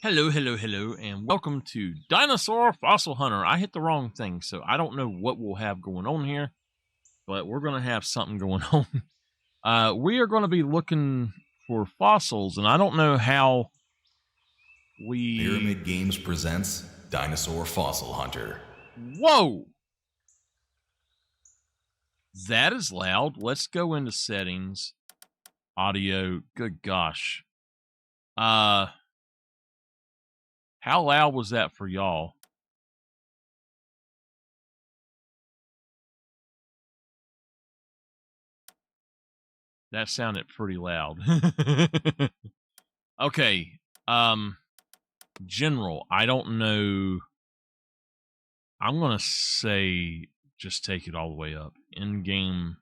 Hello, hello, hello, and welcome to Dinosaur Fossil Hunter. I hit the wrong thing, so I don't know what we'll have going on here, but we're going to have something going on. We are going to be looking for fossils, and I don't know how we... Pyramid Games presents Dinosaur Fossil Hunter. Whoa! That is loud. Let's go into settings. Audio. Good gosh. How loud was that for y'all? That sounded pretty loud. Okay. General, I don't know. I'm going to say just take it all the way up. In-game.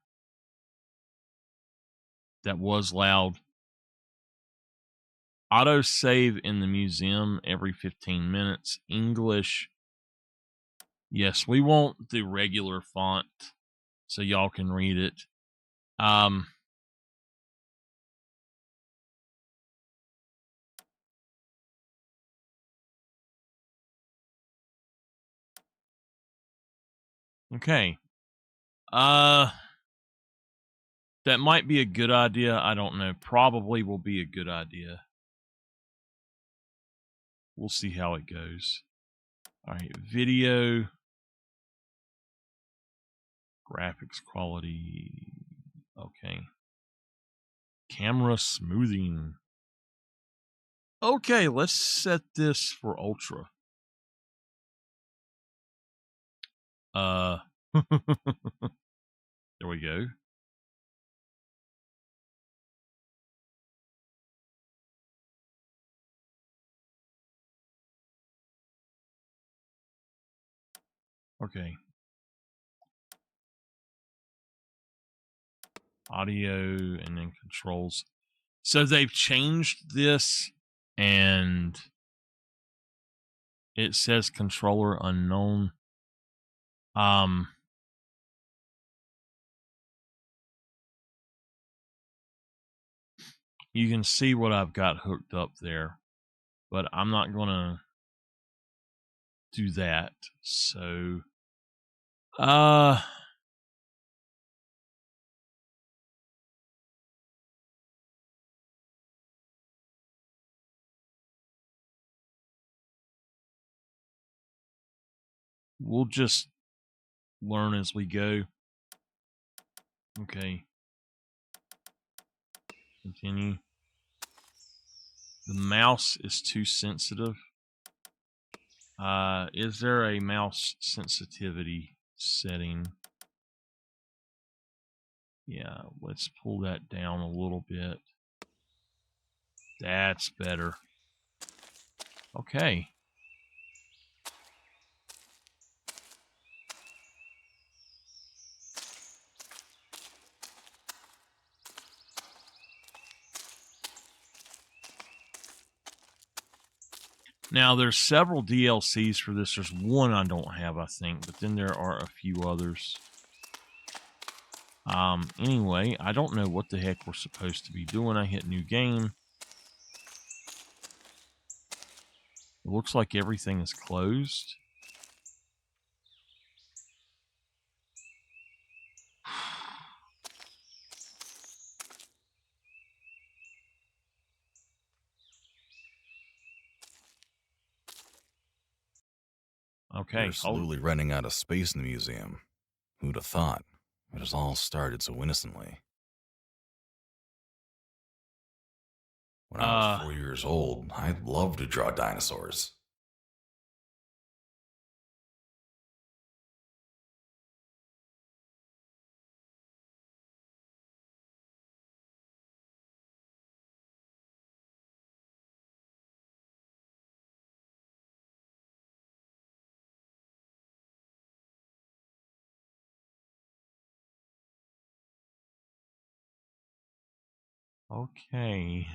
That was loud. Auto save in the museum every 15 minutes. English. Yes, we want the regular font so y'all can read it. Okay. That might be a good idea. I don't know. Probably will be a good idea. We'll see how it goes. All right, video. Graphics quality. Okay. Camera smoothing. Okay, let's set this for ultra. There we go. Okay. Audio and then controls. So they've changed this and it says controller unknown. You can see what I've got hooked up there, but I'm not going to do that. So, we'll just learn as we go. Okay. Continue. The mouse is too sensitive. Is there a mouse sensitivity setting? Yeah, let's pull that down a little bit. That's better. Okay. Now, there's several DLCs for this. There's one I don't have, I think, but then there are a few others. Anyway, I don't know what the heck we're supposed to be doing. I hit new game. It looks like everything is closed. Okay. We're slowly running out of space in the museum. Who'd have thought? It has all started so innocently. When I was 4 years old, I loved to draw dinosaurs. Okay.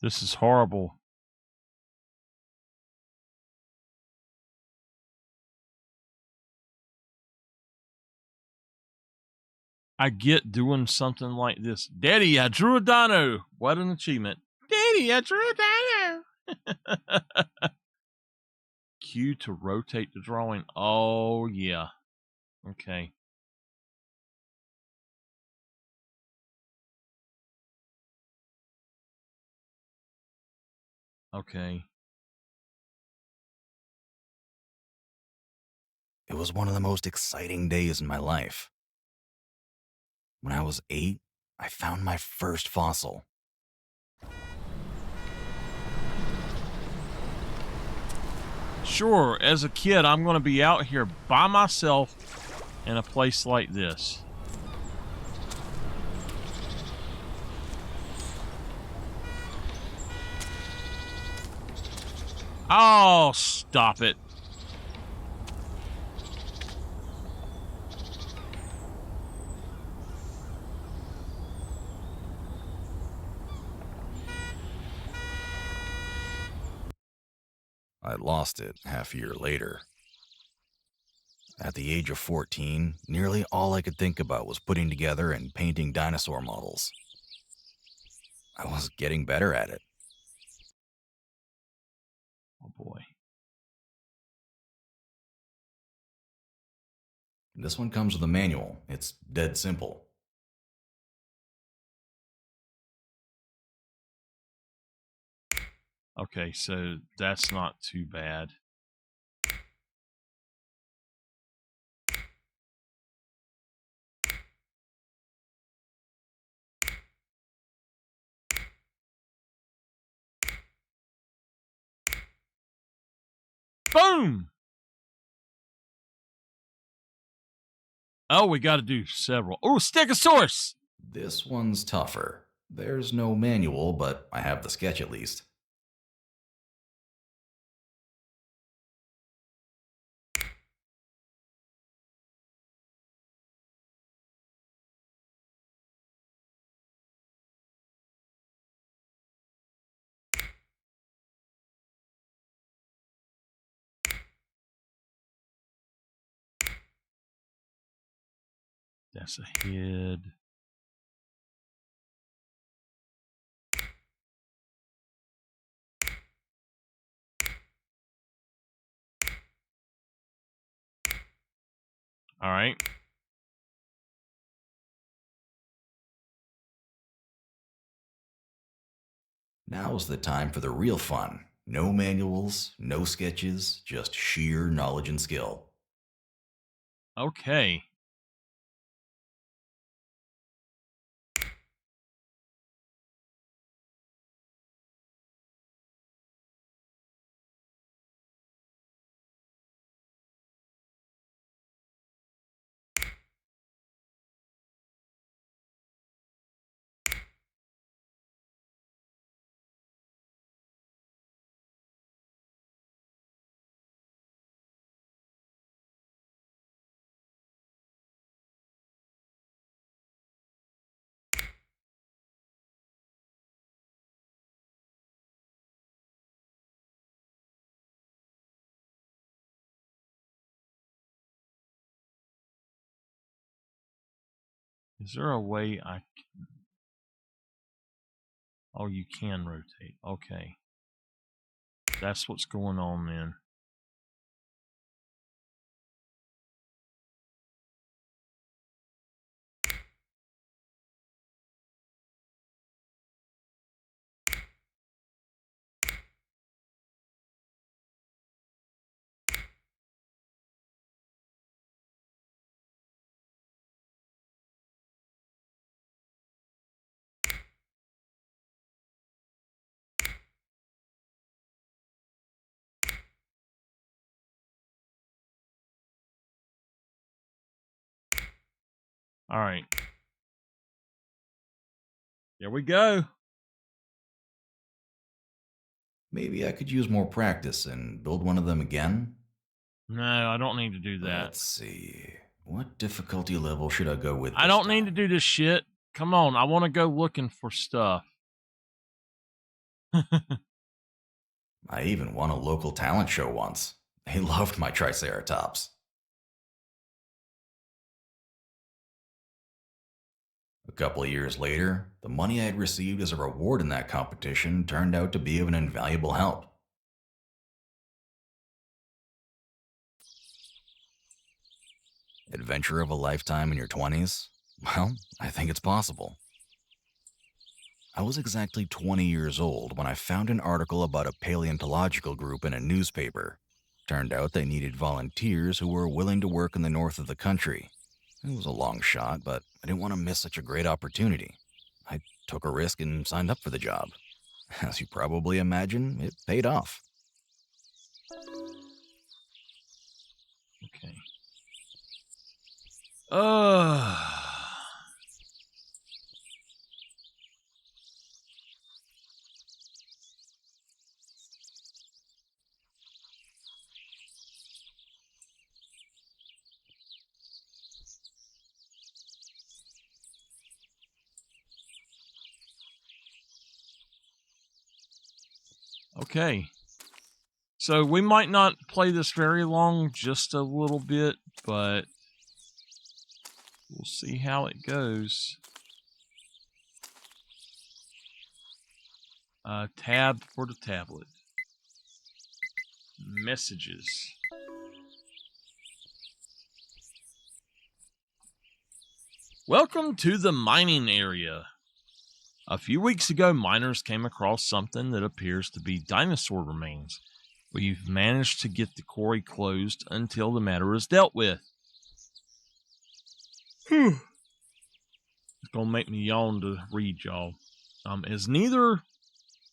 This is horrible. I get doing something like this. Daddy, I drew a dino. What an achievement. Daddy, I drew a dino. Q to rotate the drawing. Oh, yeah. Okay. Okay. It was one of the most exciting days in my life. When I was 8, I found my first fossil. Sure, as a kid, I'm going to be out here by myself in a place like this. Oh, stop it. I lost it half a year later. At the age of 14, nearly all I could think about was putting together and painting dinosaur models. I was getting better at it. Oh, boy. This one comes with a manual. It's dead simple. Okay, so that's not too bad. Boom! Oh, we got to do several. Oh, Stegosaurus! This one's tougher. There's no manual, but I have the sketch at least. That's a head. All right. Now's the time for the real fun. No manuals, no sketches, just sheer knowledge and skill. Okay. Is there a way I can... Oh, you can rotate. Okay. That's what's going on then. All right. There we go. Maybe I could use more practice and build one of them again? No, I don't need to do that. Let's see. What difficulty level should I go with I this don't need to time? do this shit. Come on, I want to go looking for stuff. I even won a local talent show once. They loved my Triceratops. A couple of years later, the money I had received as a reward in that competition turned out to be of an invaluable help. Adventure of a lifetime in your 20s? Well, I think it's possible. I was exactly 20 years old when I found an article about a paleontological group in a newspaper. Turned out they needed volunteers who were willing to work in the north of the country. It was a long shot, but I didn't want to miss such a great opportunity. I took a risk and signed up for the job. As you probably imagine, it paid off. Okay. Okay. So we might not play this very long, just a little bit, but we'll see how it goes. Tab for the tablet. Messages. Welcome to the mining area. A few weeks ago, miners came across something that appears to be dinosaur remains. We've managed to get the quarry closed until the matter is dealt with. It's gonna make me yawn to read, y'all. As neither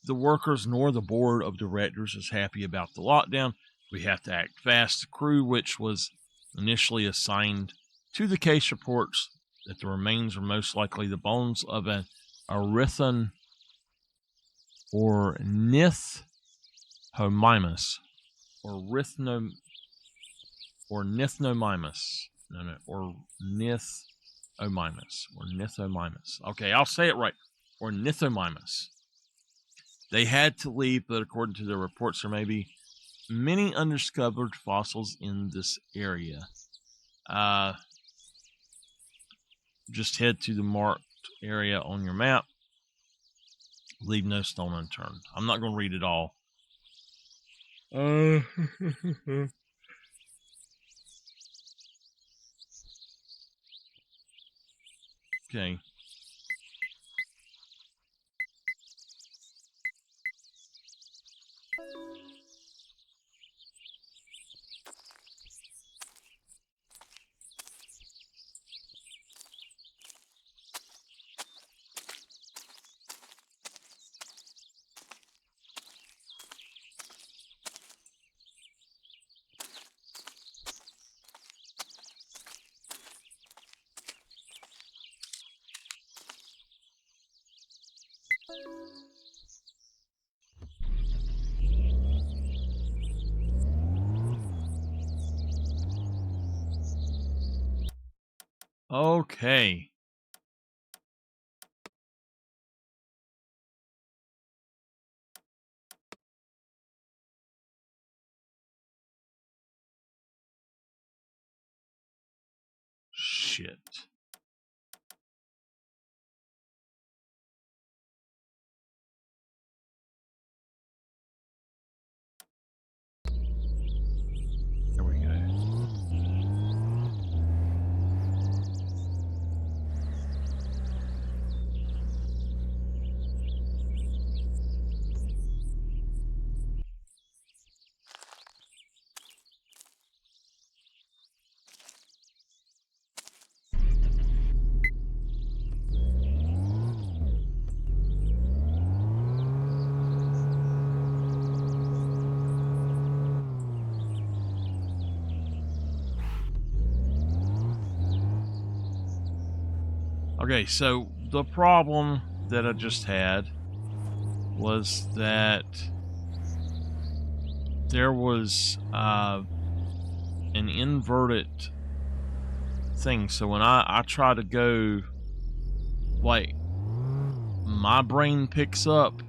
the workers nor the board of directors is happy about the lockdown, we have to act fast. The crew, which was initially assigned to the case, reports that the remains are most likely the bones of an Erython or Nithhomimus or Nithnomimus. Or Nithhomimus. Okay, I'll say it right. Or Nithhomimus. They had to leave, but according to their reports, there may be many undiscovered fossils in this area. Just head to the marked area on your map. Leave no stone unturned. I'm not going to read it all. Okay. Okay. Shit. There we go. Okay, so the problem that I just had was that there was an inverted thing. So when I try to go, like, my brain picks up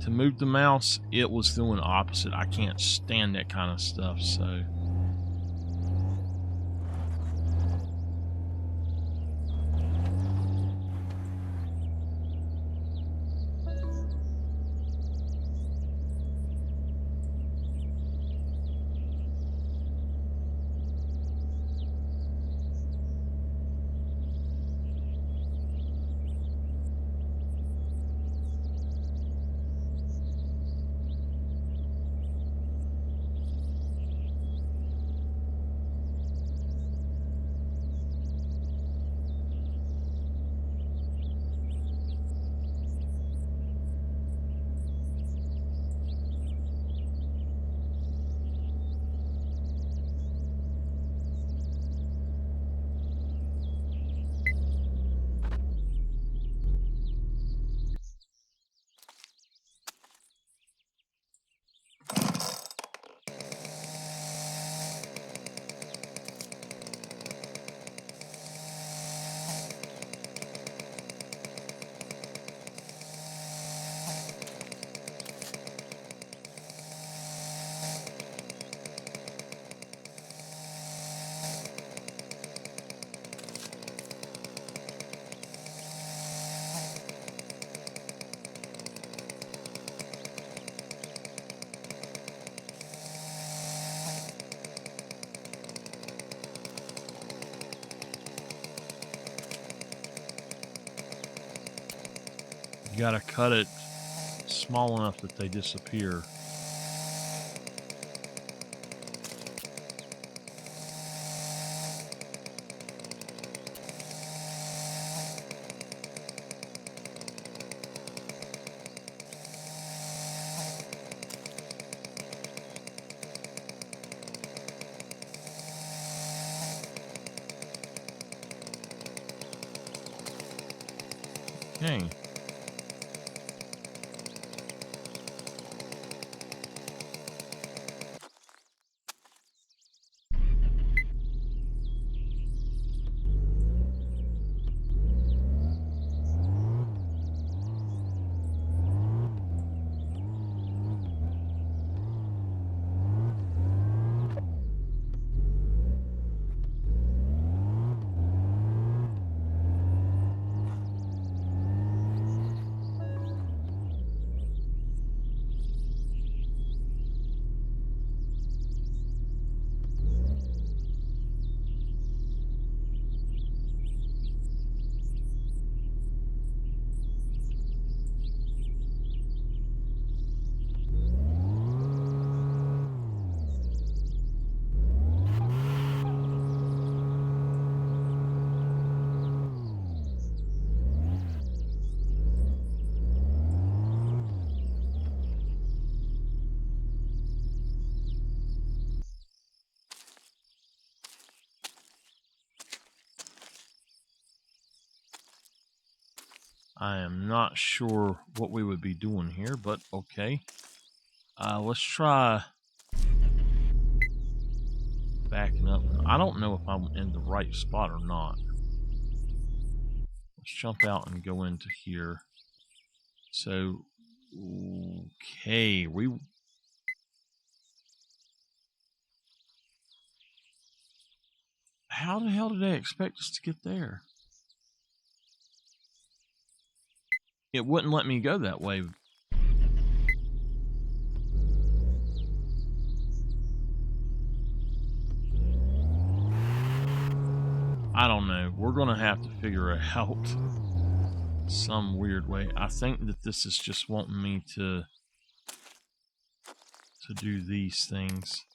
to move the mouse, it was doing the opposite. I can't stand that kind of stuff, so. You gotta cut it small enough that they disappear. Okay. I am not sure what we would be doing here, but okay. Let's try backing up. I don't know if I'm in the right spot or not. Let's jump out and go into here. So, okay, how the hell did they expect us to get there? It wouldn't let me go that way. I don't know. We're gonna have to figure it out some weird way. I think that this is just wanting me to do these things.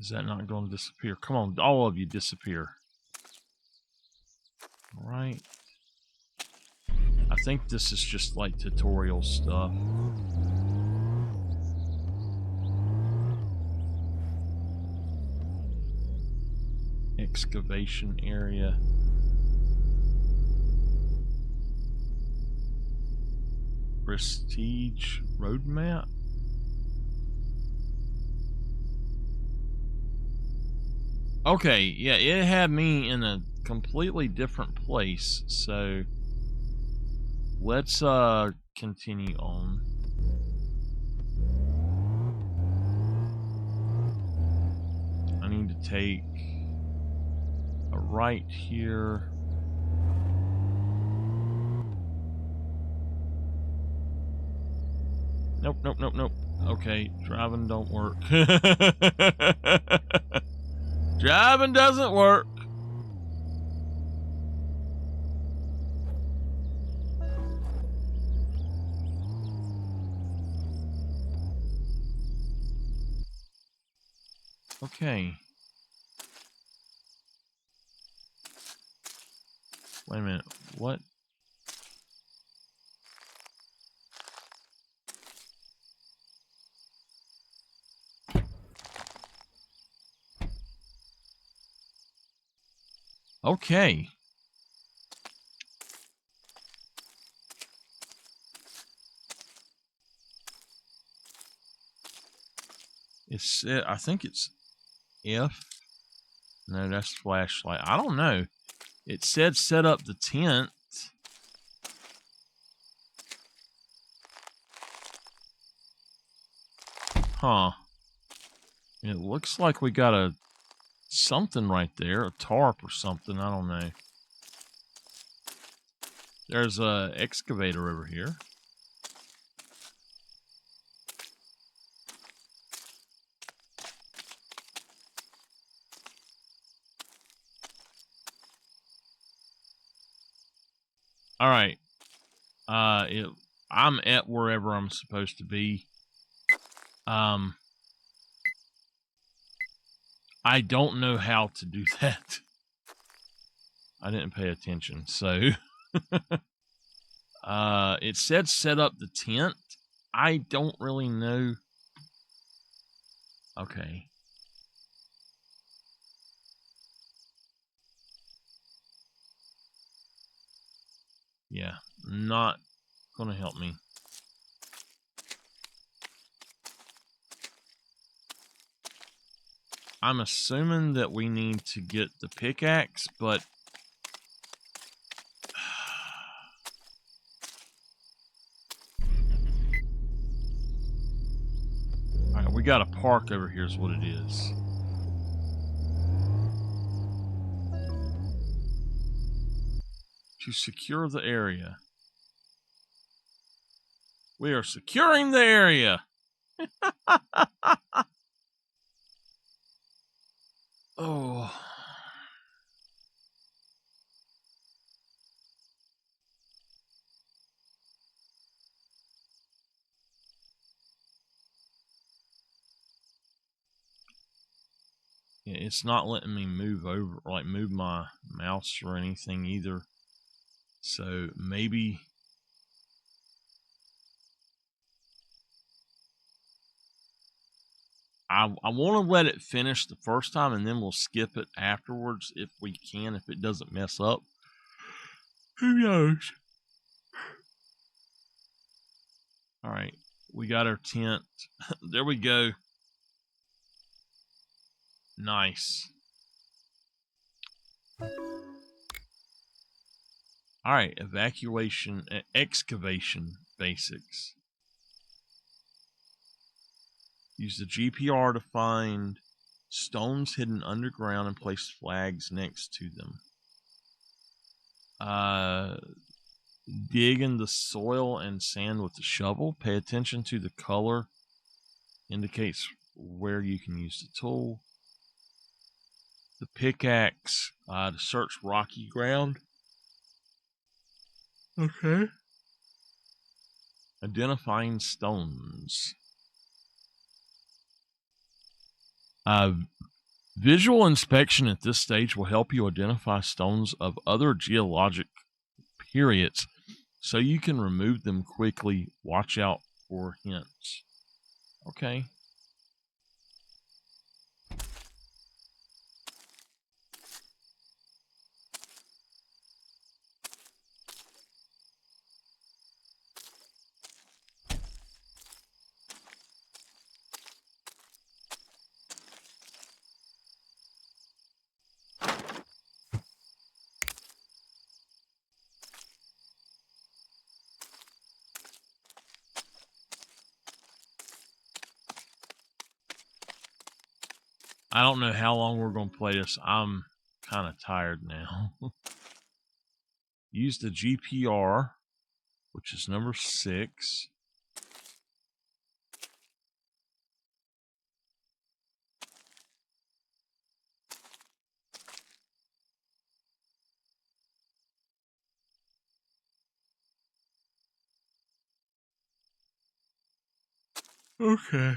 Is that not going to disappear? Come on, all of you disappear. All right. I think this is just like tutorial stuff. excavation area. Prestige road map. Okay, yeah, it had me in a completely different place, so let's continue on. I need to take a right here. Nope, nope, nope, nope. Okay, driving don't work. Driving doesn't work. Okay. Wait a minute. What? Okay. It's I think it's F. No, that's flashlight. I don't know. It said set up the tent. Huh. It looks like we got a something right there, a tarp or something. I don't know. There's a excavator over here. All right. I'm at wherever I'm supposed to be. I don't know how to do that. I didn't pay attention, so it said set up the tent. I don't really know. Okay. Yeah, not gonna help me. I'm assuming that we need to get the pickaxe, but alright, we got a park over here is what it is. To secure the area. We are securing the area. Oh. Yeah, it's not letting me move over, like move my mouse or anything either. So maybe I want to let it finish the first time and then we'll skip it afterwards if we can, if it doesn't mess up. Who knows? All right, we got our tent. There we go. Nice. All right, excavation basics. Use the GPR to find stones hidden underground and place flags next to them. Dig in the soil and sand with the shovel. Pay attention to the color. Indicates where you can use the tool. The pickaxe to search rocky ground. Okay. Identifying stones. Visual inspection at this stage will help you identify stones of other geologic periods so you can remove them quickly. Watch out for hints. Okay. I don't know how long we're going to play this. I'm kind of tired now. Use the GPR, which is number 6. Okay.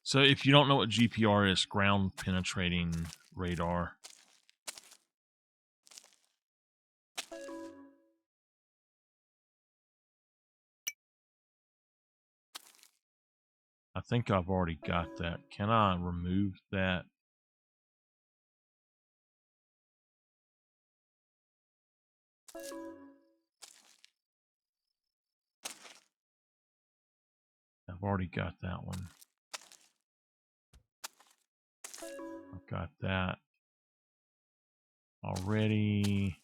So if you don't know what GPR is, ground penetrating radar. I think I've already got that. Can I remove that? I've already got that one. I've got that already.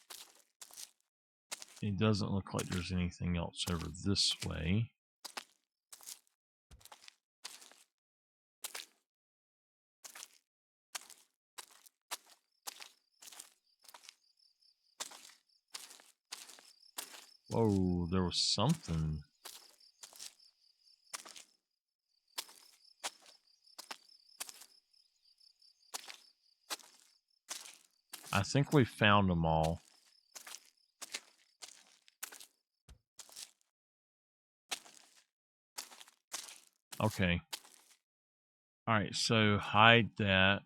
It doesn't look like there's anything else over this way. Whoa, there was something. I think we found them all. Okay. All right, so hide that.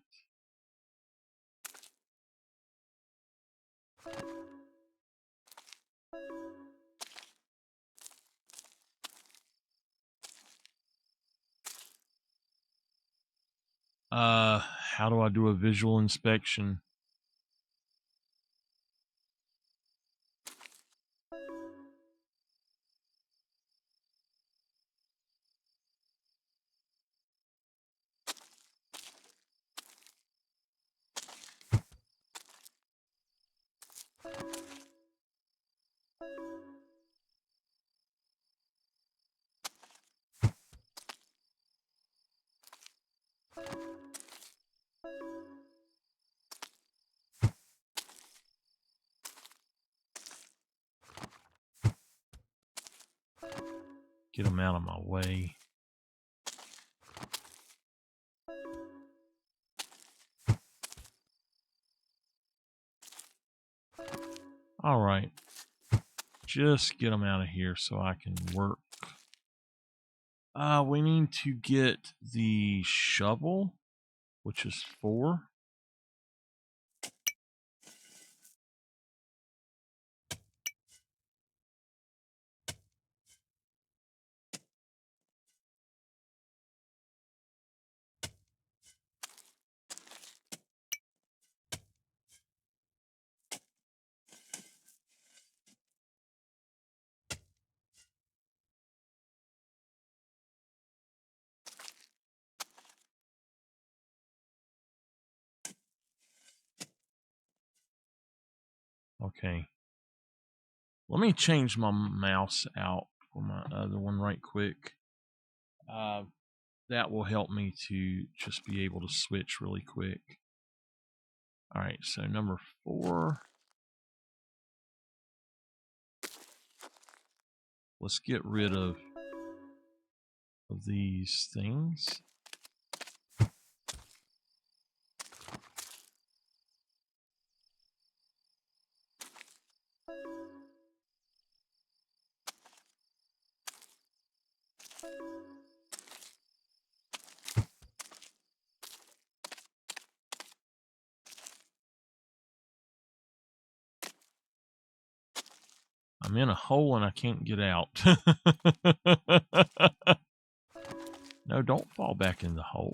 How do I do a visual inspection? Get them out of my way. All right. Just get them out of here so I can work. We need to get the shovel, which is 4. Okay. Let me change my mouse out for my other one right quick. That will help me to just be able to switch really quick. All right, so number 4. Let's get rid of these things. I'm in a hole and I can't get out. No, don't fall back in the hole.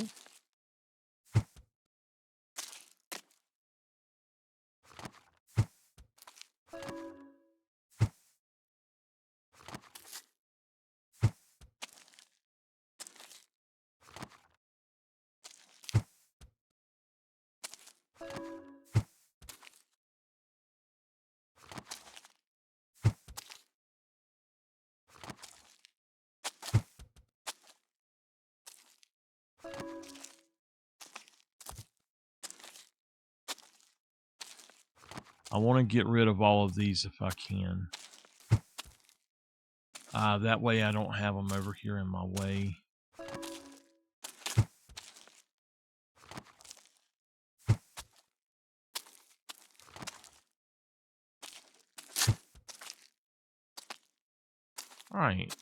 I want to get rid of all of these if I can. That way I don't have them over here in my way. All right.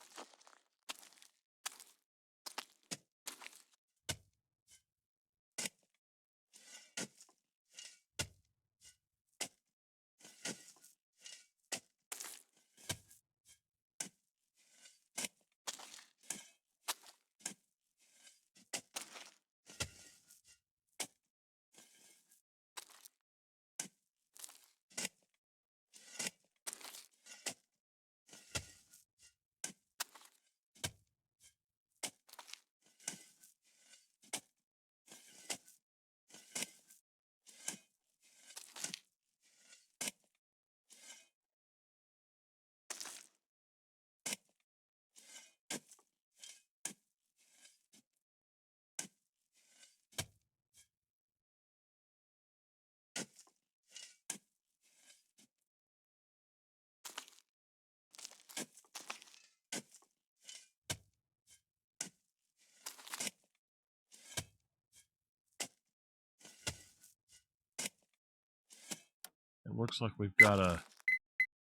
It looks like we've got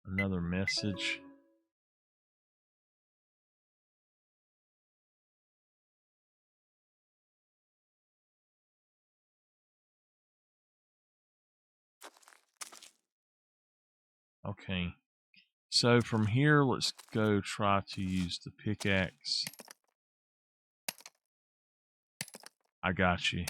another message. Okay. So from here, let's go try to use the pickaxe. I got you.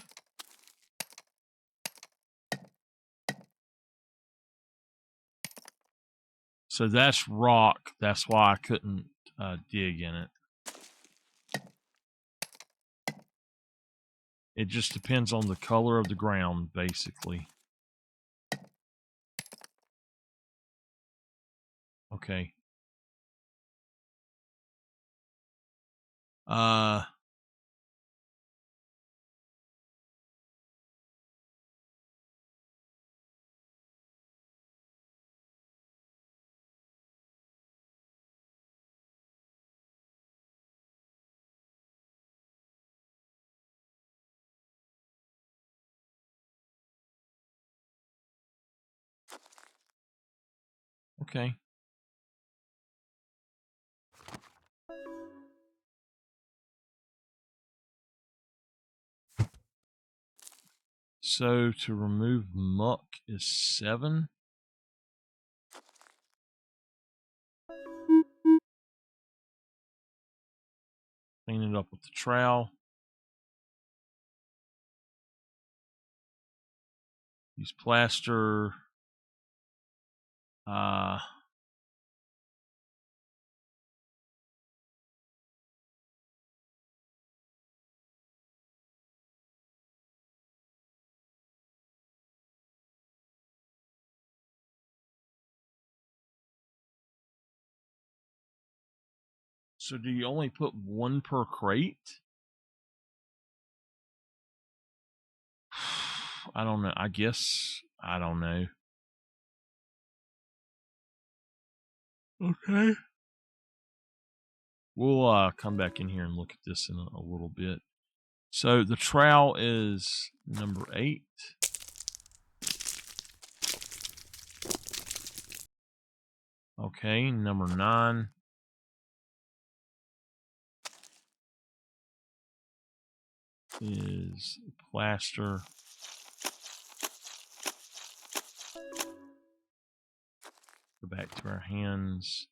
So that's rock. That's why I couldn't dig in it. It just depends on the color of the ground, basically. Okay. Okay. So to remove muck is 7. Clean it up with the trowel. Use plaster. So do you only put 1 per crate? I don't know. I guess I don't know. Okay. We'll come back in here and look at this in a little bit. So the trowel is number 8. Okay, number 9. is plaster. Go back to our hands.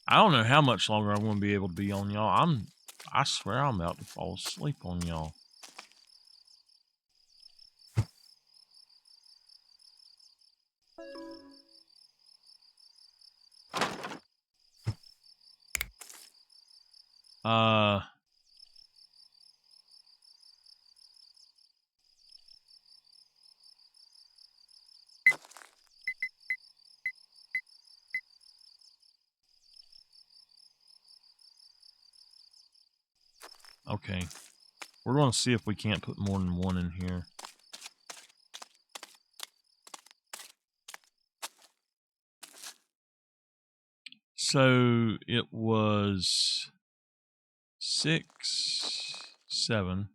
I don't know how much longer I'm going to be able to be on y'all. I swear I'm about to fall asleep on y'all. Okay. We're going to see if we can't put more than one in here. So it was 6, 7.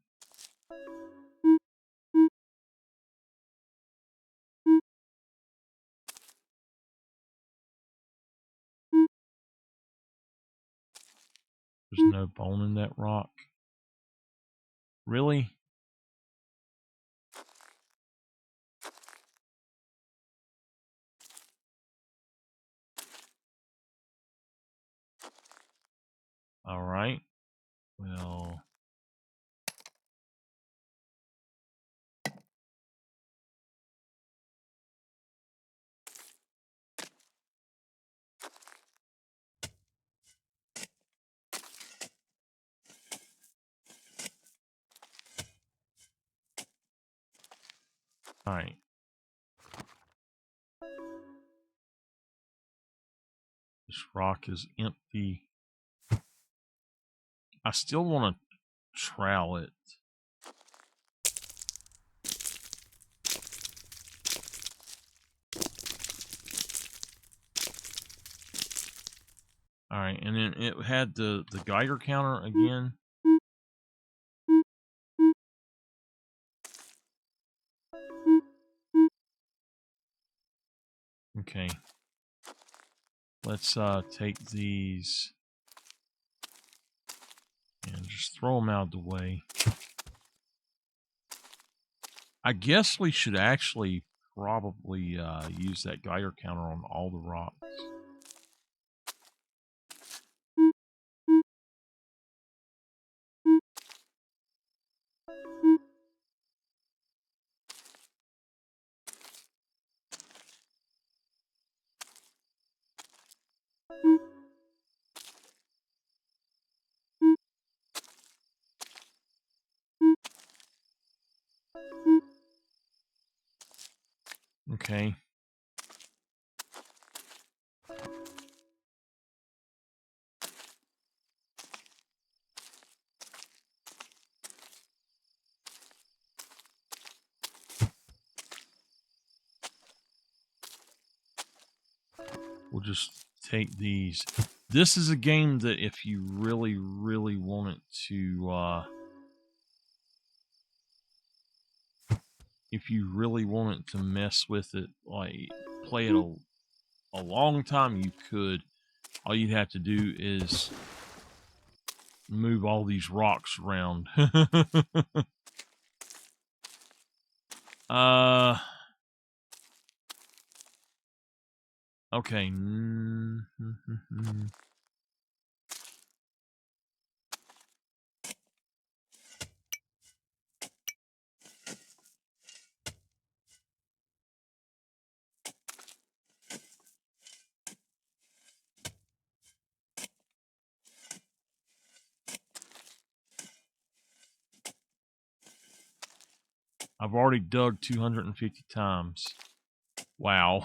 There's no bone in that rock. Really? All right. Well, all right. This rock is empty. I still want to trowel it. All right, and then it had the Geiger counter again. Okay. Let's take these and just throw them out of the way. I guess we should actually probably use that Geiger counter on all the rocks. Okay. We'll just take these. This is a game that if you really, really want it to, if you really want it to mess with it, like play it a long time, you could. All you'd have to do is move all these rocks around. Okay. I've already dug 250 times. Wow.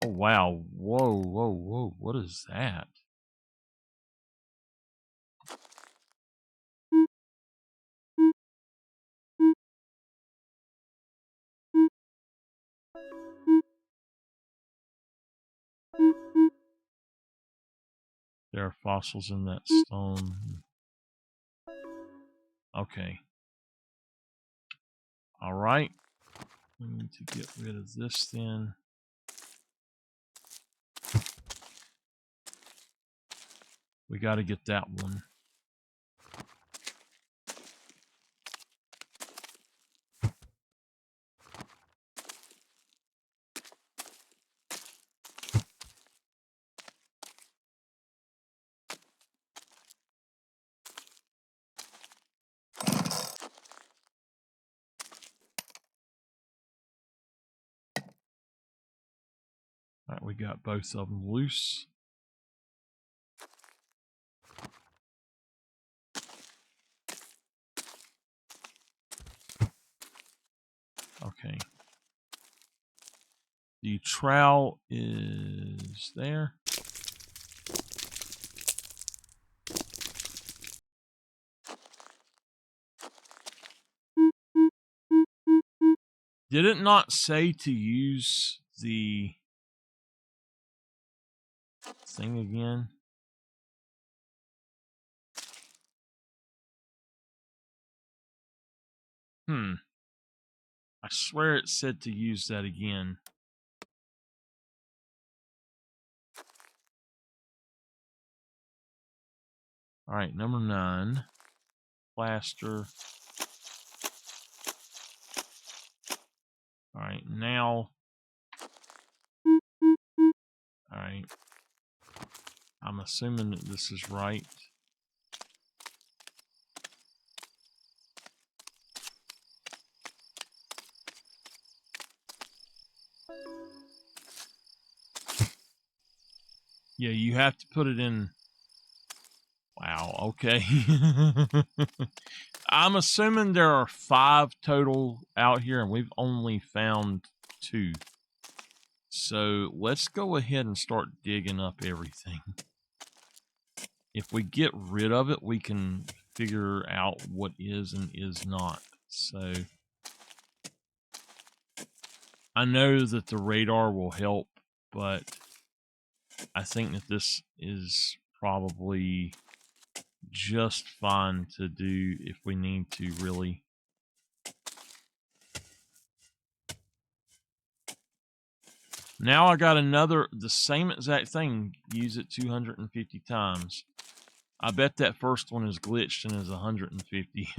Oh, wow. Whoa, whoa, whoa. What is that? There are fossils in that stone. Okay. All right. We need to get rid of this then. We got to get that one. All right, we got both of them loose. Okay. The trowel is there. Did it not say to use the thing again? I swear it said to use that again. All right, number 9. Plaster. All right, now. All right. I'm assuming that this is right. Yeah, you have to put it in. Wow, okay. I'm assuming there are 5 total out here, and we've only found 2. So let's go ahead and start digging up everything. If we get rid of it, we can figure out what is and is not. So I know that the radar will help, but I think that this is probably just fine to do if we need to, really. Now I got the same exact thing. Use it 250 times. I bet that first one is glitched and is 150.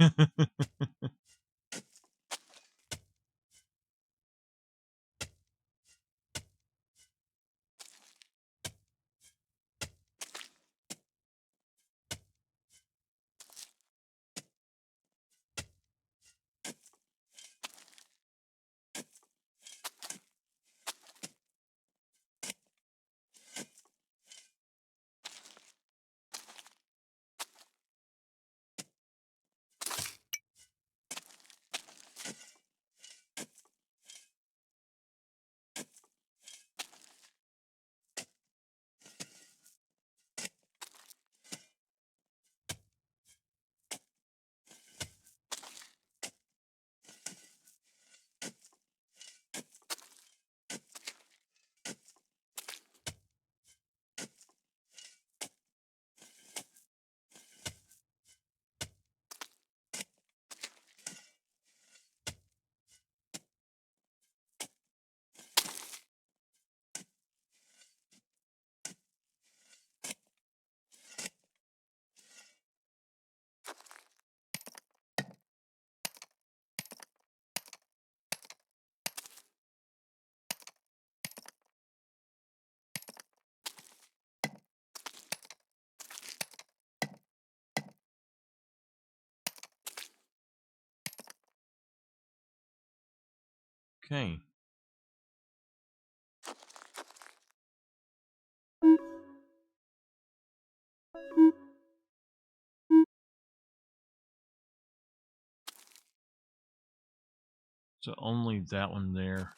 Okay. So only that one there.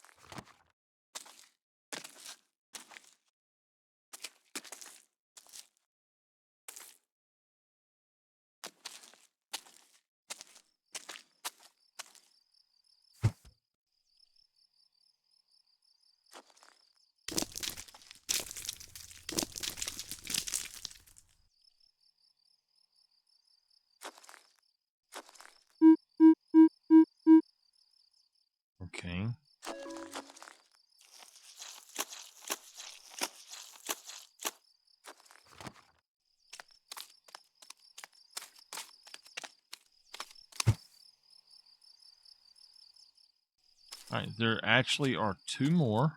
All right, there actually are 2 more.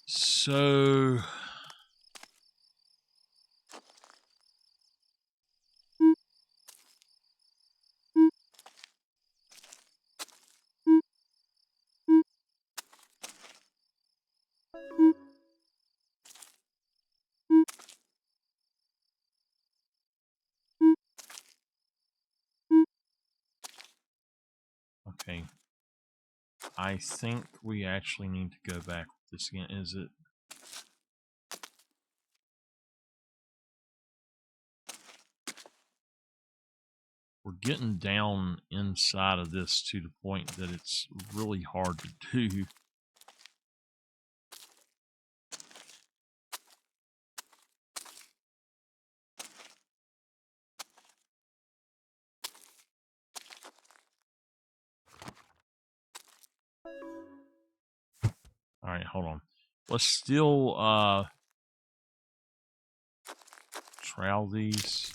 So okay. I think we actually need to go back with this again. Is it? We're getting down inside of this to the point that it's really hard to do. All right, hold on. Let's still trowel these.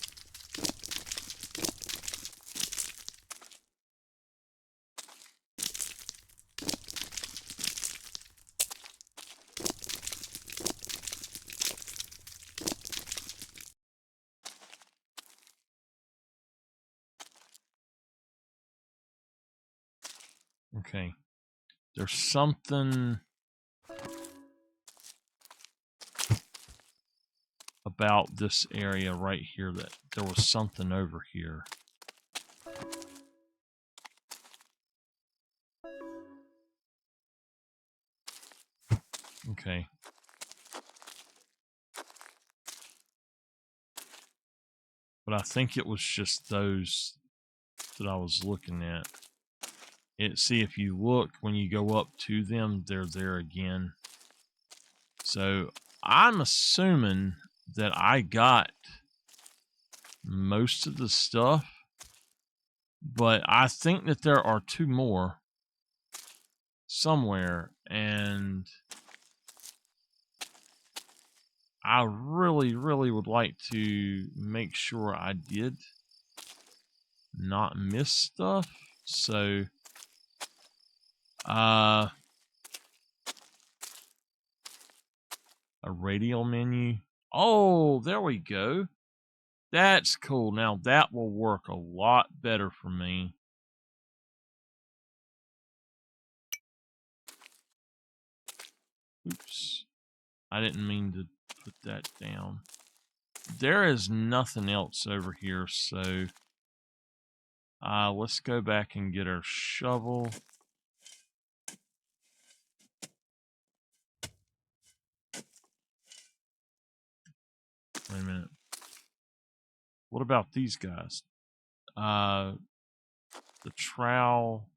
Okay. There's something about this area right here that there was something over here. Okay. But I think it was just those that I was looking at. See, if you look, when you go up to them, they're there again. So I'm assuming that I got most of the stuff, but I think that there are 2 more somewhere, and I really, really would like to make sure I did not miss stuff. So, a radial menu. Oh, there we go. That's cool. Now that will work a lot better for me. Oops. I didn't mean to put that down. There is nothing else over here, so let's go back and get our shovel. Wait a minute. What about these guys? The trowel.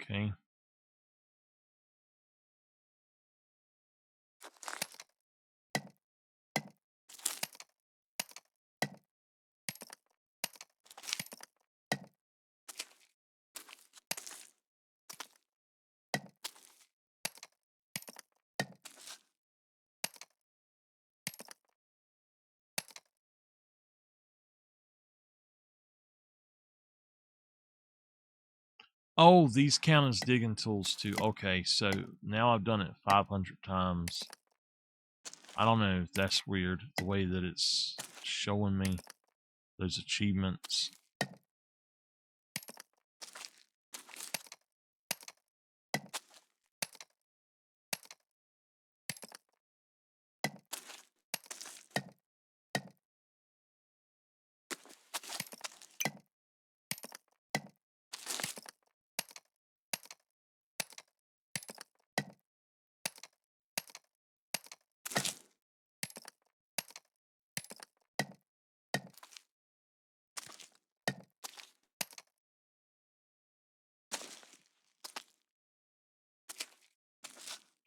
Okay. Oh, these count as digging tools too. Okay, so now I've done it 500 times. I don't know. That's weird. The way that it's showing me those achievements.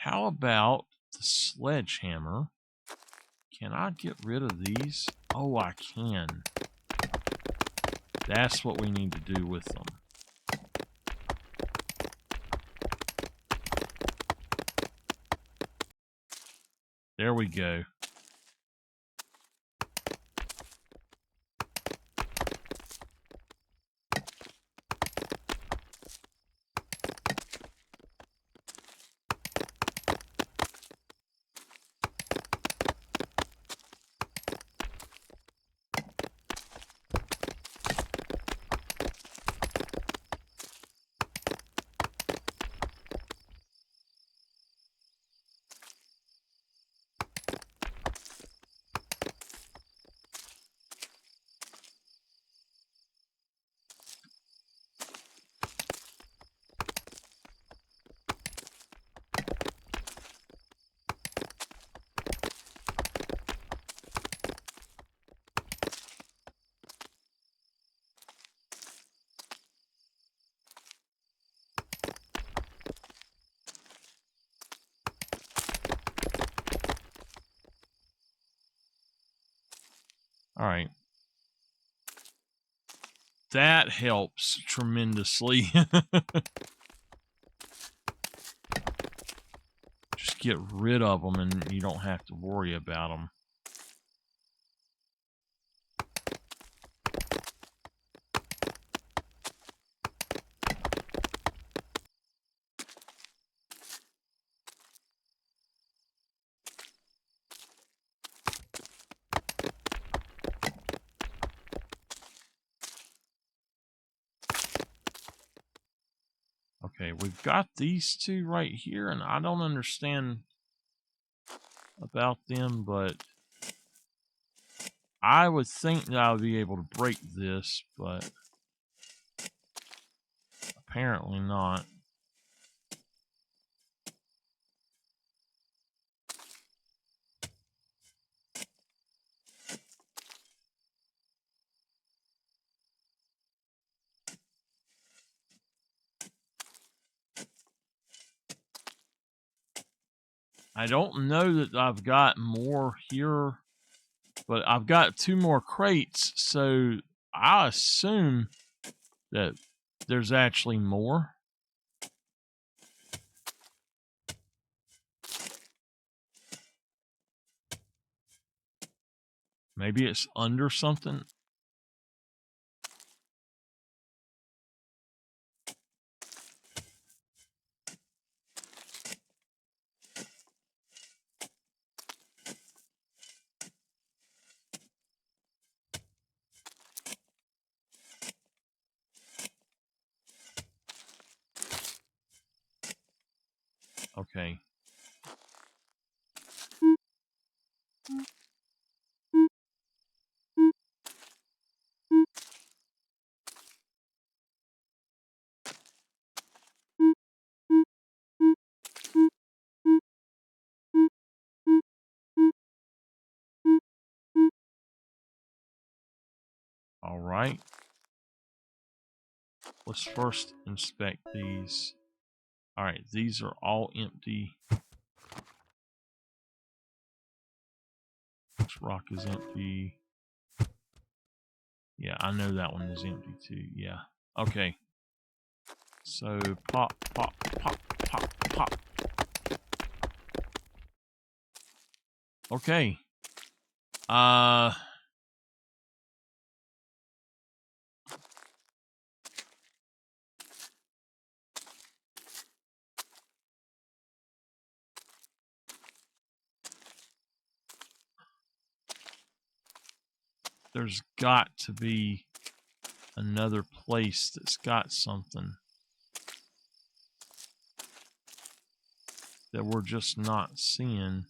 How about the sledgehammer? Can I get rid of these? Oh, I can. That's what we need to do with them. There we go. All right. That helps tremendously. Just get rid of them and you don't have to worry about them. Okay, we've got these two right here, and I don't understand about them, but I would think that I would be able to break this, but apparently not. I don't know that I've got more here, but I've got 2 more crates, so I assume that there's actually more. Maybe it's under something. Okay. All right. Let's first inspect these. All right, these are all empty. This rock is empty. Yeah, I know that one is empty too. Yeah. Okay. So pop, pop, pop, pop, pop. Okay. There's got to be another place that's got something that we're just not seeing.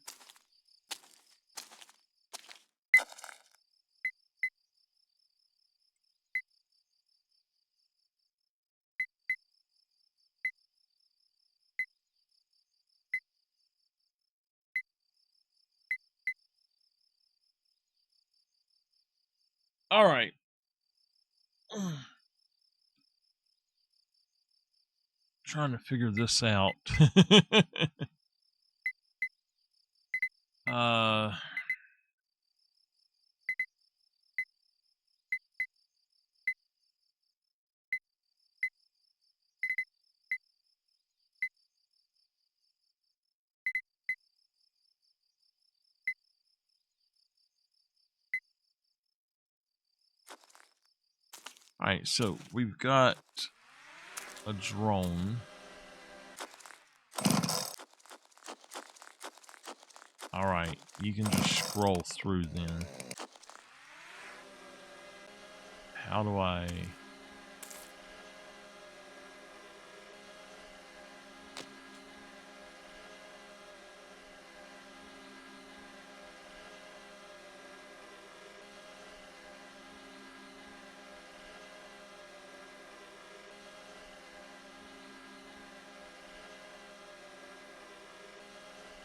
All right. Trying to figure this out. Uh, Alright, so we've got a drone. Alright, you can just scroll through then. How do I...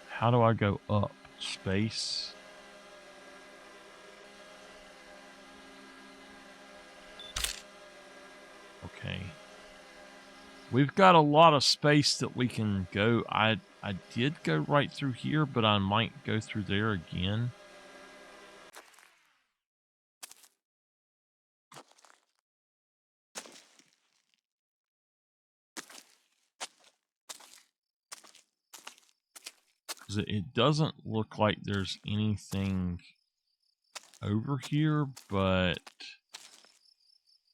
How do I go up? Space? Okay. We've got a lot of space that we can go. I did go right through here, but I might go through there again. Because it doesn't look like there's anything over here, but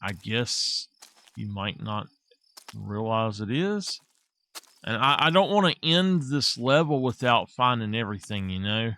I guess you might not realize it is. And I don't want to end this level without finding everything, you know?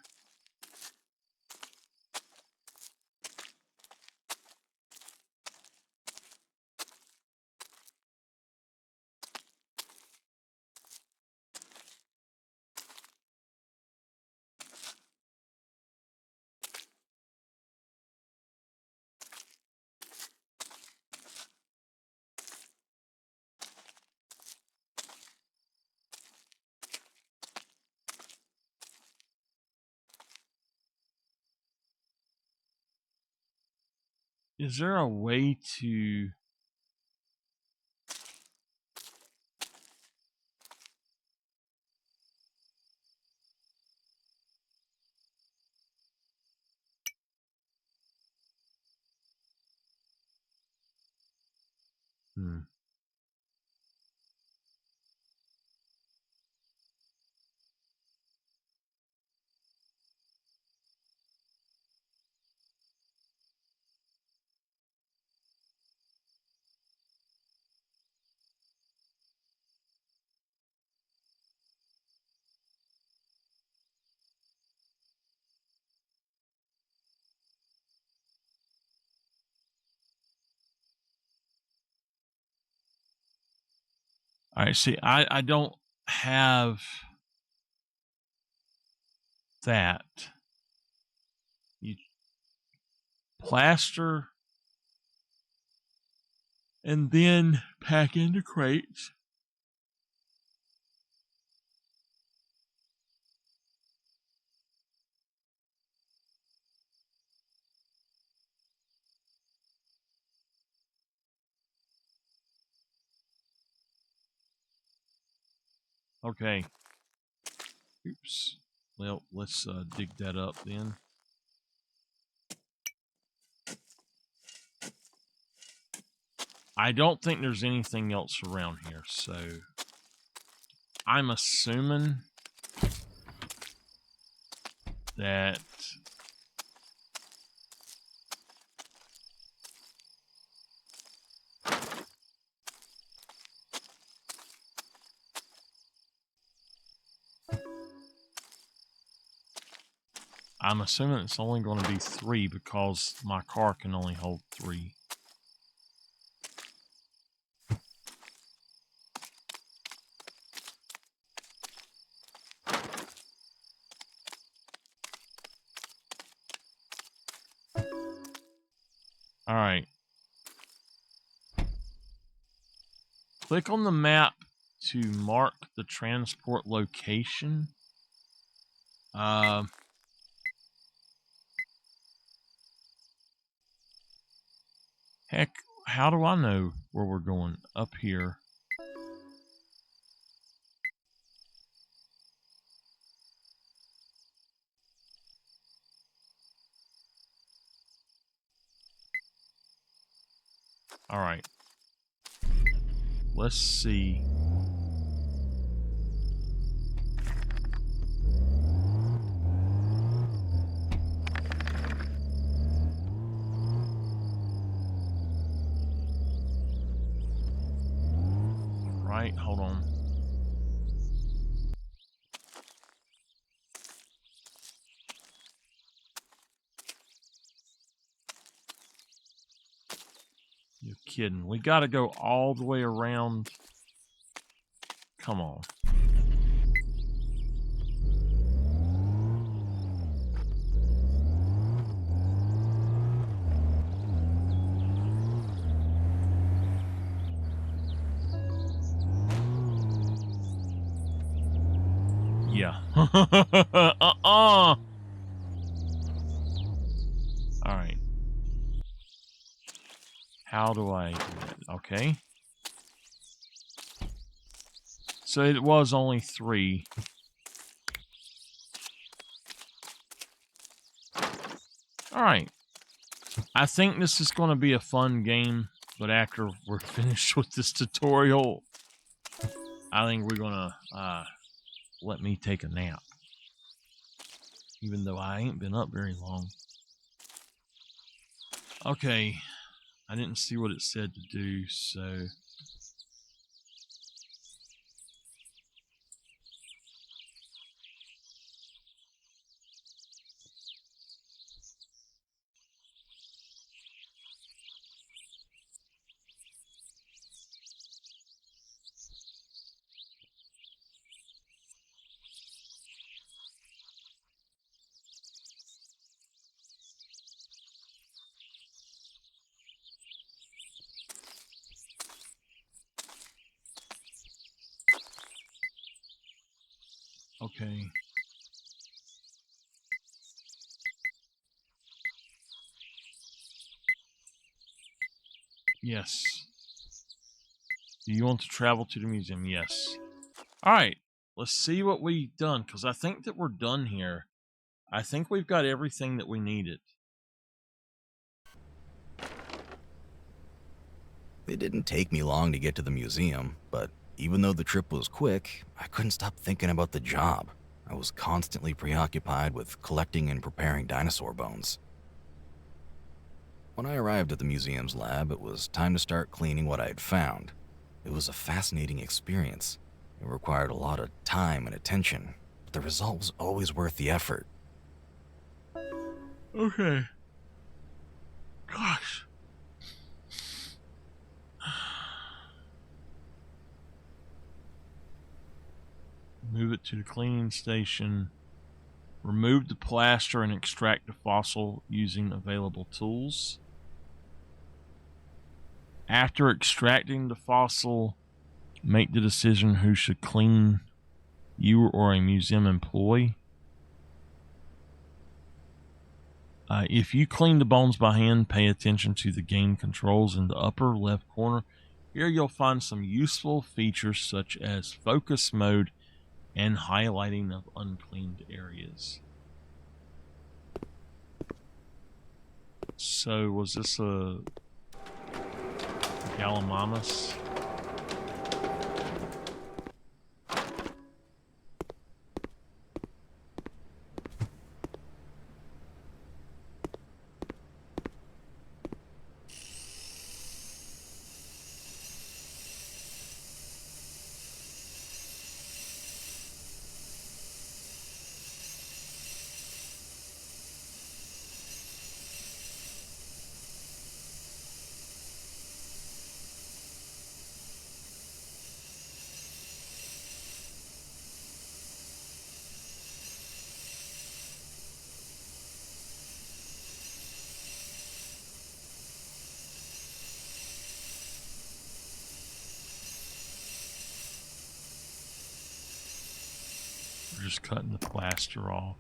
Is there a way to... All right, see, I don't have that. You plaster and then pack into crates. Okay. Oops. Well, let's dig that up then. I don't think there's anything else around here, so I'm assuming that it's only going to be 3 because my car can only hold 3. All right. Click on the map to mark the transport location. Heck, how do I know where we're going? Up here. All right. Let's see. Right, hold on. You're kidding. We got to go all the way around. Come on. Yeah. All right. How do I do that? Okay. So it was only 3. All right. I think this is going to be a fun game, but after we're finished with this tutorial, I think we're going to let me take a nap. Even though I ain't been up very long. Okay. I didn't see what it said to do, so... Okay. Yes. Do you want to travel to the museum? Yes. Alright. Let's see what we've done, because I think that we're done here. I think we've got everything that we needed. It didn't take me long to get to the museum, but even though the trip was quick, I couldn't stop thinking about the job. I was constantly preoccupied with collecting and preparing dinosaur bones. When I arrived at the museum's lab, it was time to start cleaning what I had found. It was a fascinating experience. It required a lot of time and attention, but the result was always worth the effort. Okay. Gosh. Move it to the cleaning station. Remove the plaster and extract the fossil using available tools. After extracting the fossil, make the decision who should clean, you or a museum employee. If you clean the bones by hand, pay attention to the game controls in the upper left corner. Here you'll find some useful features such as focus mode and highlighting of uncleaned areas. So was this a Gallimimus? We're just cutting the plaster off.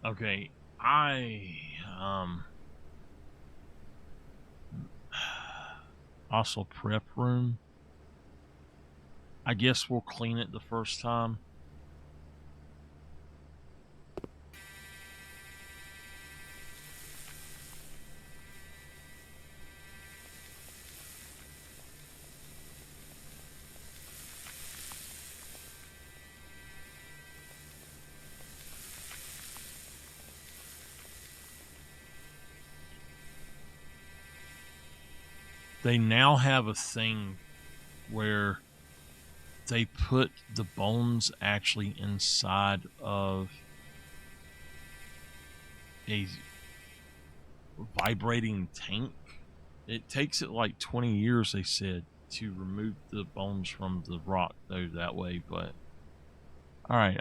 Okay, Also prep room. I guess we'll clean it the first time. They now have a thing where they put the bones actually inside of a vibrating tank. It takes it like 20 years, they said, to remove the bones from the rock though that way, but all right,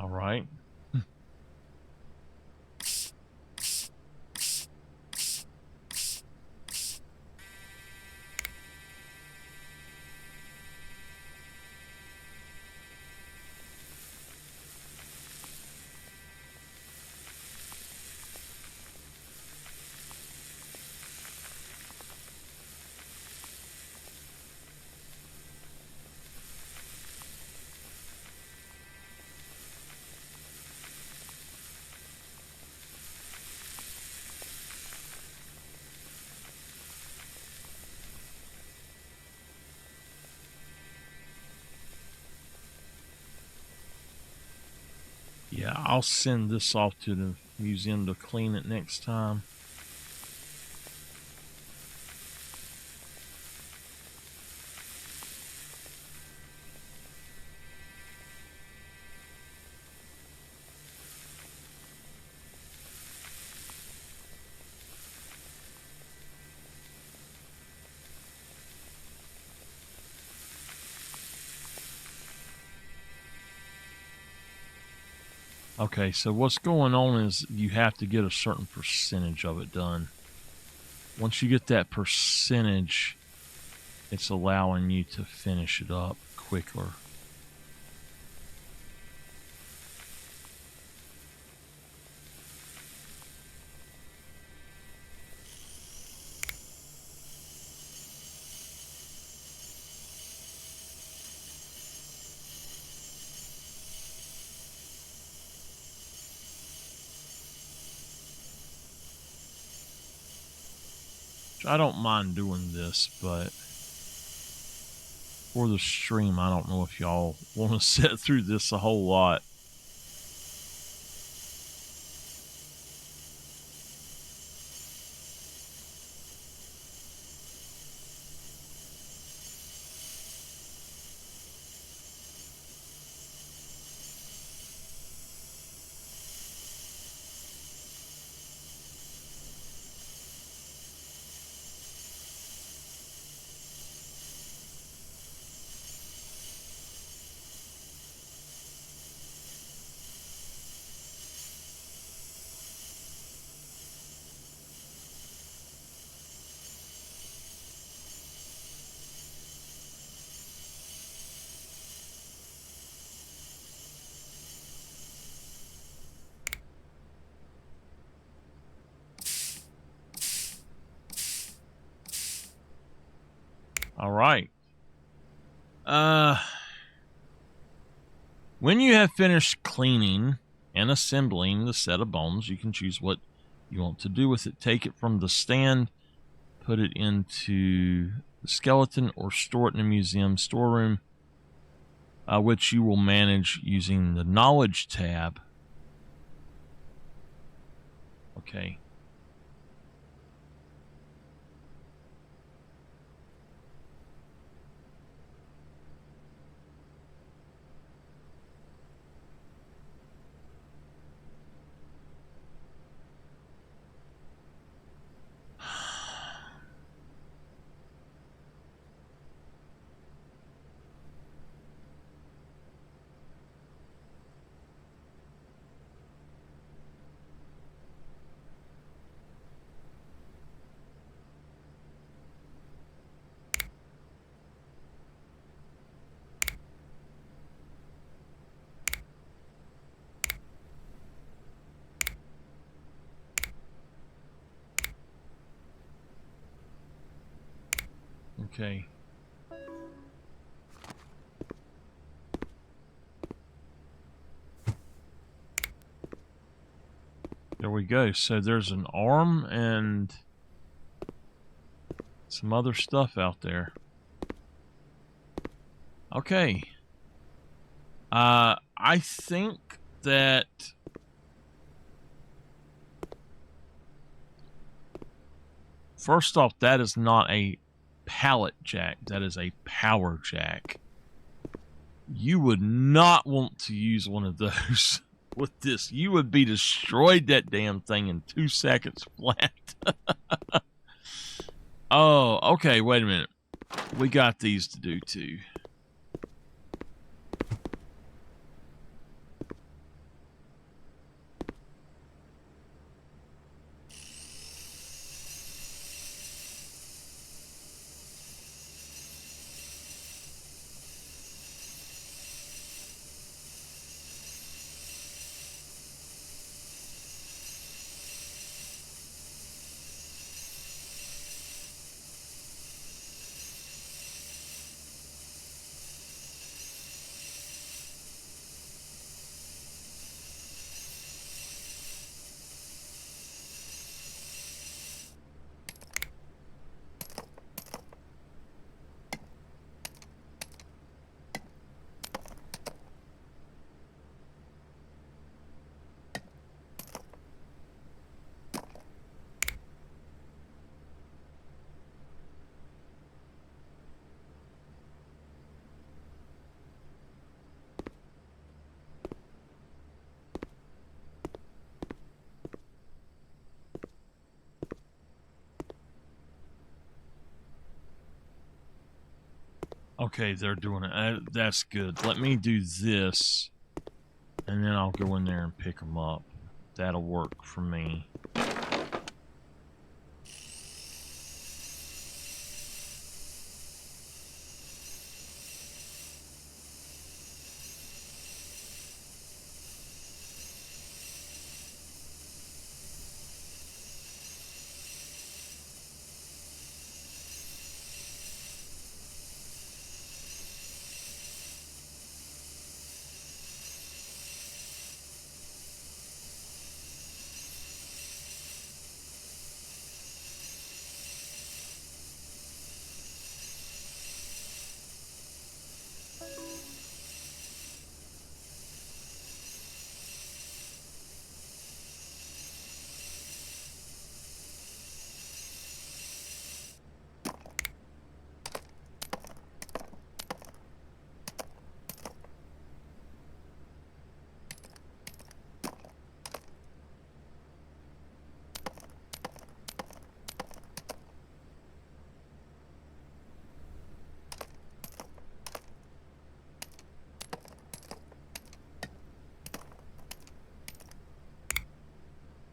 all right. Yeah, I'll send this off to the museum to clean it next time. Okay, so what's going on is you have to get a certain percentage of it done. Once you get that percentage, it's allowing you to finish it up quicker. I don't mind doing this, but for the stream, I don't know if y'all want to sit through this a whole lot. All right. When you have finished cleaning and assembling the set of bones, you can choose what you want to do with it. Take it from the stand, put it into the skeleton, or store it in a museum storeroom, which you will manage using the knowledge tab. Okay. Okay. There we go. So there's an arm and some other stuff out there. Okay. I think that first off, that is not a pallet jack. That is a power jack. You would not want to use one of those with this. You would be destroyed that damn thing in 2 seconds flat. Oh, okay. Wait a minute. We got these to do too. Okay, they're doing it. That's good. Let me do this, and then I'll go in there and pick them up. That'll work for me.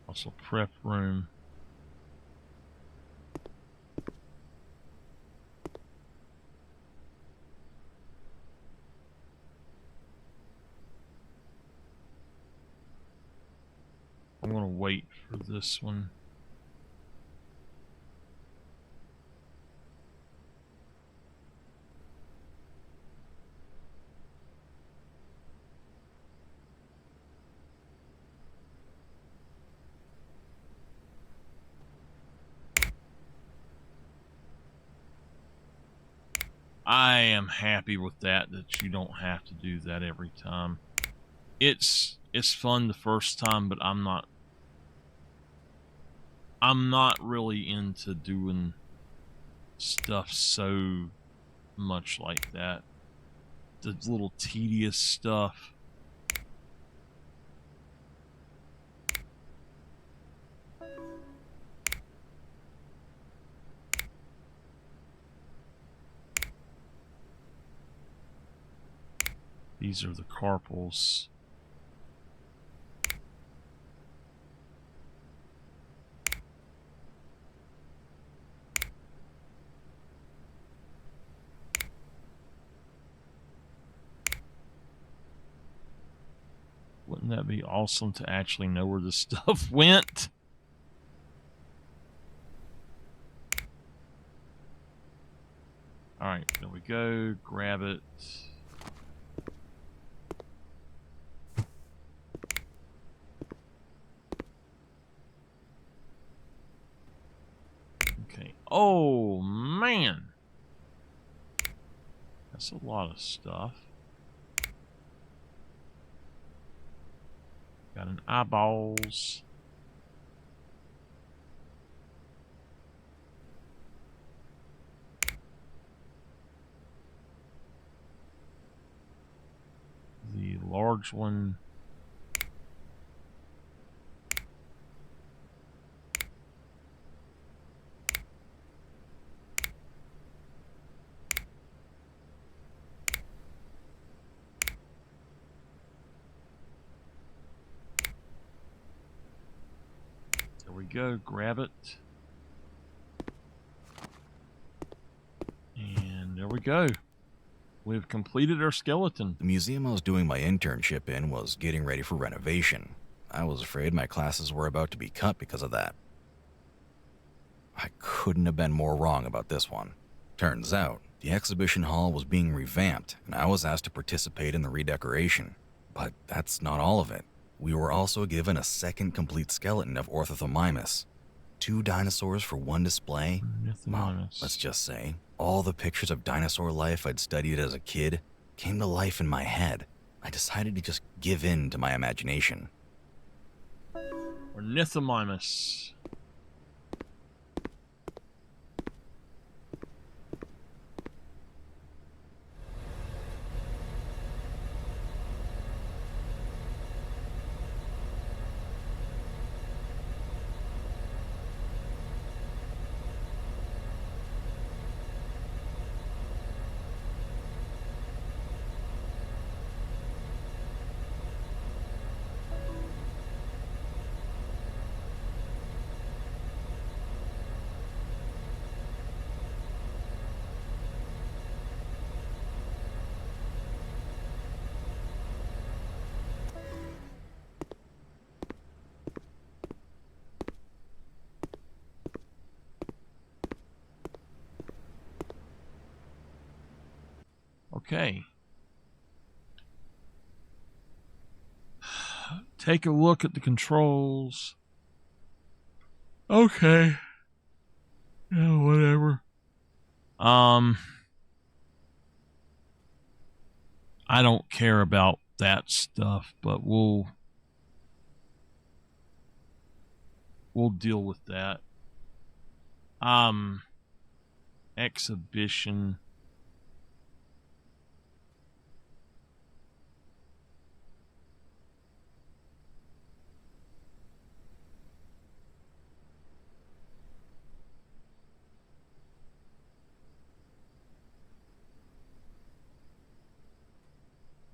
Also, prep room. I'm going to wait for this one. I am happy with that you don't have to do that every time. It's fun the first time, but I'm not really into doing stuff so much like that. The little tedious stuff. These are the carpals. Wouldn't that be awesome to actually know where this stuff went? All right, there we go. Grab it. Okay. Oh, man. That's a lot of stuff. Got an eyeballs. The large one. There we go. Grab it. And there we go. We've completed our skeleton. The museum I was doing my internship in was getting ready for renovation. I was afraid my classes were about to be cut because of that. I couldn't have been more wrong about this one. Turns out, the exhibition hall was being revamped, and I was asked to participate in the redecoration. But that's not all of it. We were also given a second complete skeleton of Orthothomimus. 2 dinosaurs for one display? Well, let's just say, all the pictures of dinosaur life I'd studied as a kid came to life in my head. I decided to just give in to my imagination. Ornithomimus. Okay. Take a look at the controls. Okay. Yeah, whatever. I don't care about that stuff, but we'll deal with that. Exhibition.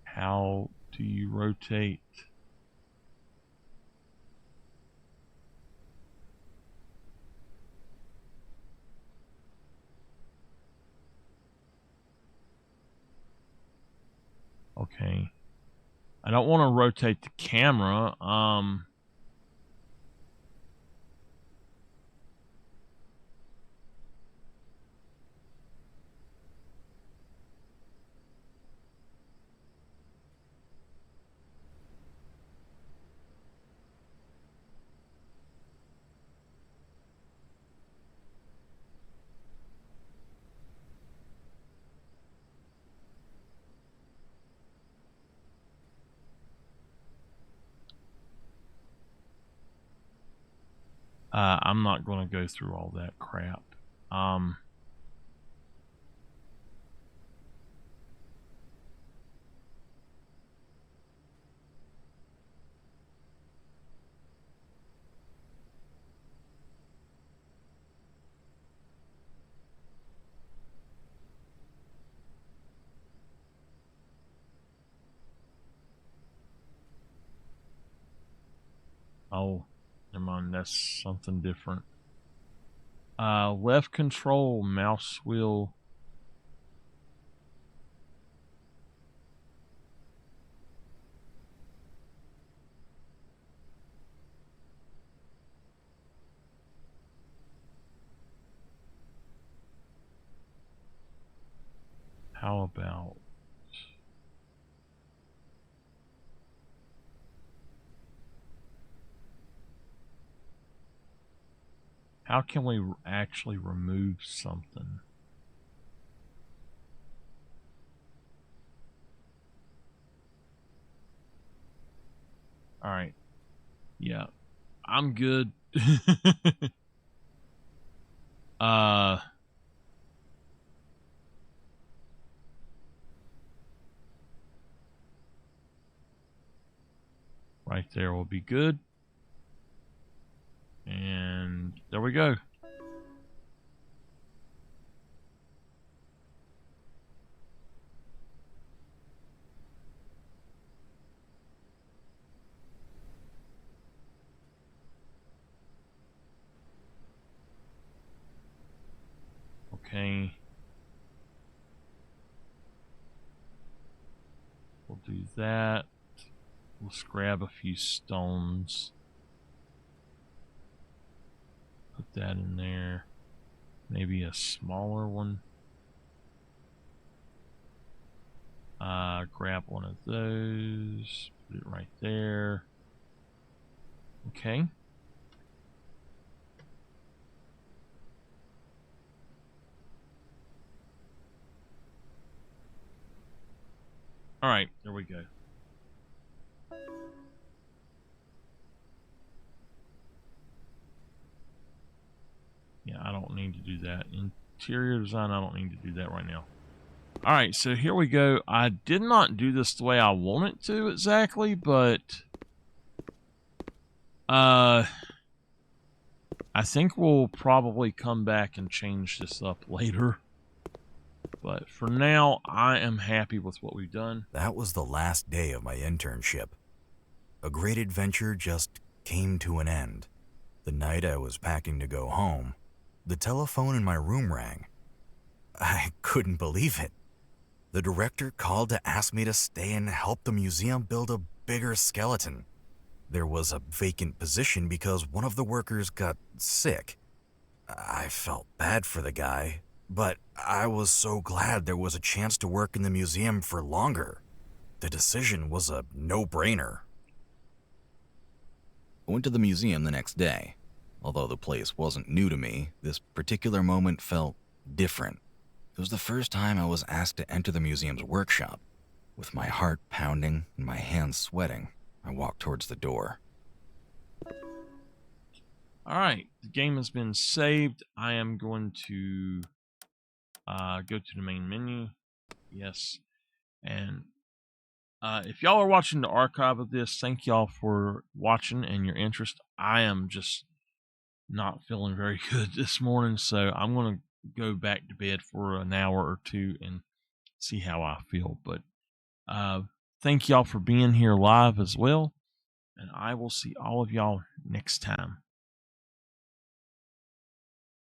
How do you rotate? Okay. I don't want to rotate the camera. I'm not going to go through all that crap. Oh, never mind. That's something different. Left control, mouse wheel. How about how can we actually remove something? All right. Yeah, I'm good. uh, right there will be good. And there we go. Okay. We'll do that. Let's grab a few stones. Put that in there. Maybe a smaller one. Grab one of those. Put it right there. Okay. All right, there we go. Yeah, I don't need to do that. Interior design, I don't need to do that right now. All right, so here we go. I did not do this the way I want it to exactly, but I think we'll probably come back and change this up later. But for now, I am happy with what we've done. That was the last day of my internship. A great adventure just came to an end. The night I was packing to go home, the telephone in my room rang. I couldn't believe it. The director called to ask me to stay and help the museum build a bigger skeleton. There was a vacant position because one of the workers got sick. I felt bad for the guy, but I was so glad there was a chance to work in the museum for longer. The decision was a no-brainer. I went to the museum the next day. Although the place wasn't new to me, this particular moment felt different. It was the first time I was asked to enter the museum's workshop. With my heart pounding and my hands sweating, I walked towards the door. All right, the game has been saved. I am going to go to the main menu. Yes. And if y'all are watching the archive of this, thank y'all for watching and your interest. I am just not feeling very good this morning, so I'm going to go back to bed for an hour or two and see how I feel. But thank y'all for being here live as well, and I will see all of y'all next time.